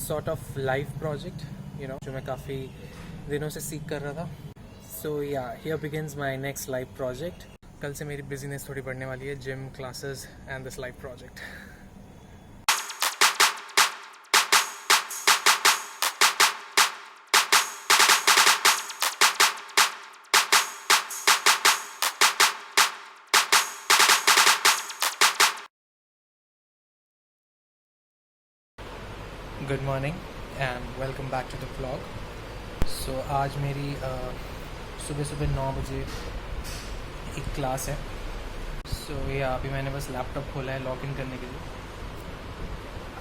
sort of life project, जो मैं काफ़ी दिनों से सीख कर रहा था. So yeah, here begins my next life project. कल से मेरी बिजीनेस थोड़ी बढ़ने वाली है, gym classes and this life project. Good morning and welcome back to the vlog. So आज मेरी सुबह सुबह 9 बजे एक क्लास है. सो ये अभी मैंने बस लैपटॉप खोला है लॉग इन करने के लिए.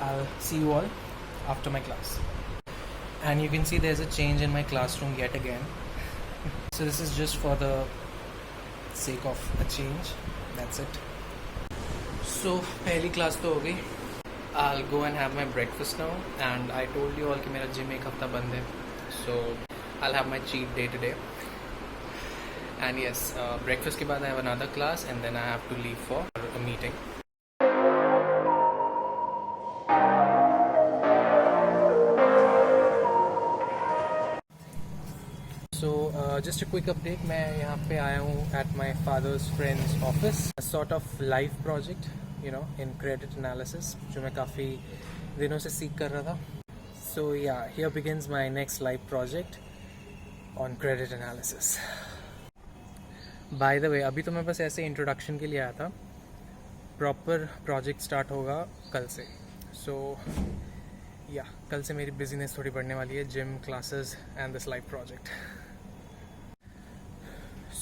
I see you all after my class and you can see there is a change in my classroom yet again. So this is just for the sake of a change. That's it. So पहली class तो हो गई. I'll go and have my breakfast now, and I told you all कि मेरा gym एक हफ्ता बंद है, so I'll have my cheat day today. And yes, breakfast के बाद I have another class, and then I have to leave for a meeting. So just a quick update. मैं यहाँ पे आया हूँ at my father's friend's office. A sort of life project, in credit analysis, जो मैं काफ़ी दिनों से सीख कर रहा था. So yeah, here begins my next life project on credit analysis. By the way, अभी तो मैं बस ऐसे इंट्रोडक्शन के लिए आया था. प्रॉपर प्रोजेक्ट स्टार्ट होगा कल से. So yeah, कल से मेरी बिजीनेस थोड़ी बढ़ने वाली है, gym classes and this life project.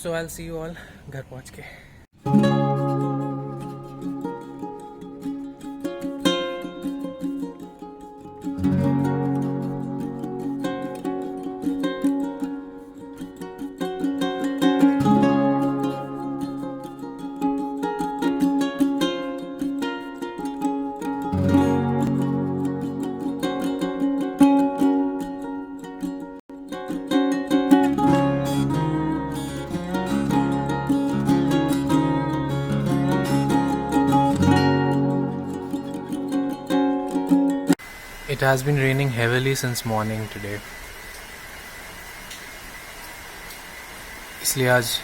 So I'll see you all घर पहुँच के. It has been raining heavily since morning today. इसलिए आज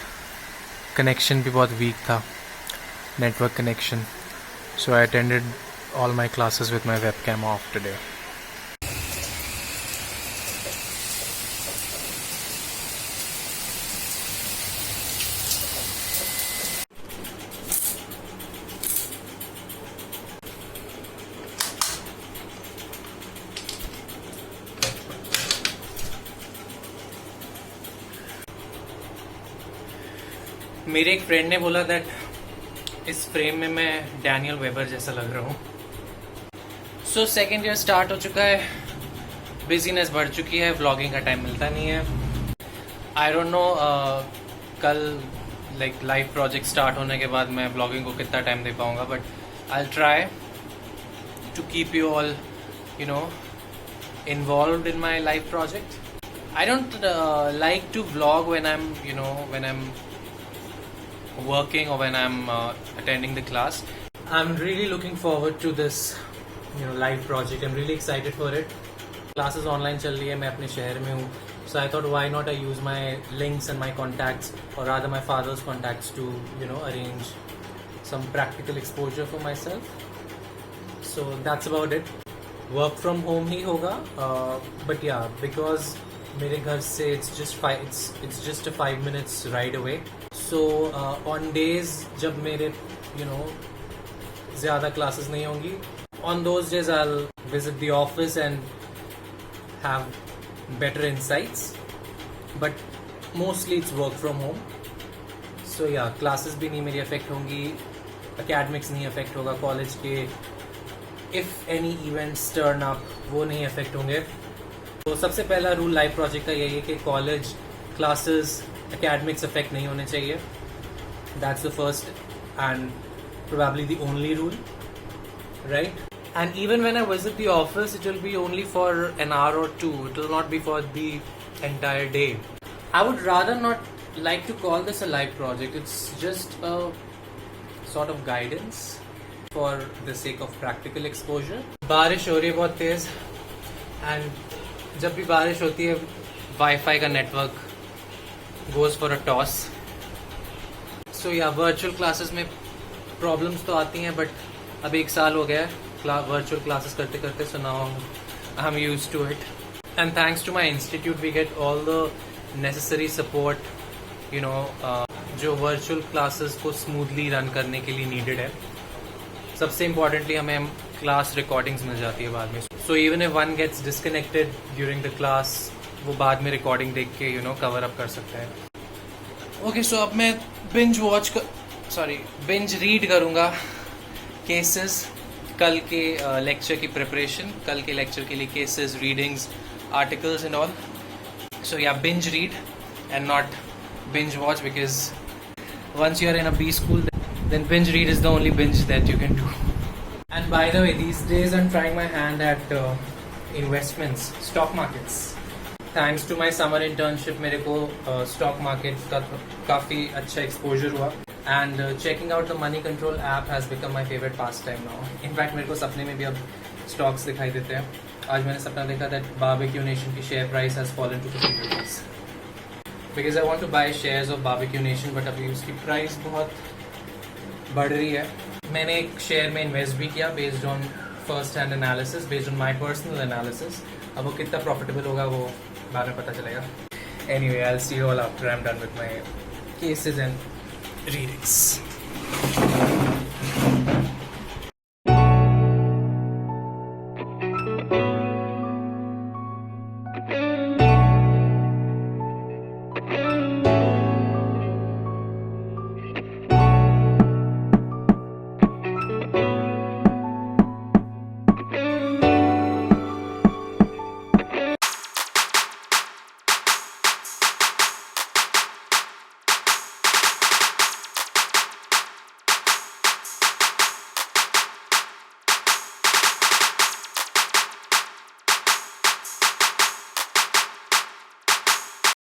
कनेक्शन भी बहुत वीक था, network connection. So I attended all my classes with my webcam off today. मेरे एक फ्रेंड ने बोला दैट इस फ्रेम में मैं डैनियल वेबर जैसा लग रहा हूँ. सो सेकेंड ईयर स्टार्ट हो चुका है, बिजीनेस बढ़ चुकी है, व्लॉगिंग का टाइम मिलता नहीं है. आई डोंट नो कल लाइव प्रोजेक्ट स्टार्ट होने के बाद मैं व्लॉगिंग को कितना टाइम दे पाऊँगा, but I try to keep you all involved in my life project. I don't like to vlog when I'm working or when I'm attending the class. I'm really looking forward to this live project. I'm really excited for it. Classes online चल रही है, मैं अपने शहर में हूँ, so I thought why not I use my links and my contacts, or rather my father's contacts, to arrange some practical exposure for myself. So that's about it. Work from home ही होगा, but या because मेरे घर से it's just a 5 minutes ride away. So on days जब मेरे ज़्यादा classes नहीं होंगी, on those days I'll visit the office and have better insights, but mostly it's work from home. So yeah, classes भी नहीं मेरी अफेक्ट होंगी, academics नहीं अफेक्ट होगा, कॉलेज के if any events turn up वो नहीं अफेक्ट होंगे. तो सबसे पहला रूल लाइव प्रोजेक्ट का यही है कि कॉलेज क्लासेस एकेडमिक्स अफेक्ट नहीं होने चाहिए. That's the first and probably the only rule, right? And even when I visit the office it will be only for an hour or two. It will not be for the entire day. I would rather not like to call this a live project. It's just a sort of guidance for the sake of practical exposure. बारिश हो रही है बहुत तेज, and जब भी बारिश होती है वाईफाई का network goes for a toss. So yeah virtual classes में प्रॉब्लम्स तो आती हैं, बट अब 1 साल हो गया है वर्चुअल क्लासेस करते करते, so now I am used to it. And thanks to my institute we get all the necessary support, you know, जो वर्चुअल क्लासेस को स्मूथली रन करने के लिए नीडेड है. सबसे इम्पॉर्टेंटली हमें क्लास रिकॉर्डिंग्स मिल जाती है बाद में. So even if one gets disconnected during the class, वो बाद में रिकॉर्डिंग देख के यू नो कवर अप कर सकते हैं. ओके, सो अब मैं बिंज रीड करूँगा केसेस. कल के लेक्चर की प्रिपरेशन, कल के लेक्चर के लिए cases, readings, articles and all. So yeah binge read and not binge watch, because once you are in a B school, then binge read is the only binge that you can do. And by the way, these days I'm trying my hand at investments, stock markets. Thanks to my summer internship, मेरे को stock market का काफ़ी अच्छा exposure हुआ. And checking out the Money Control app has become my favorite pastime now. In fact, मेरे को सपने में भी अब stocks दिखाई देते हैं. आज मैंने सपना देखा that Barbecue Nation की share price has fallen to 50 rupees. Because I want to buy shares of Barbecue Nation, but अभी उसकी प्राइस बहुत बढ़ रही है. मैंने एक शेयर में इन्वेस्ट भी किया based on first hand analysis, based on my personal analysis. अब वो कितना प्रॉफिटेबल होगा वो बाद में पता चलेगा. Anyway, I will see you all after I am done with my cases and readings.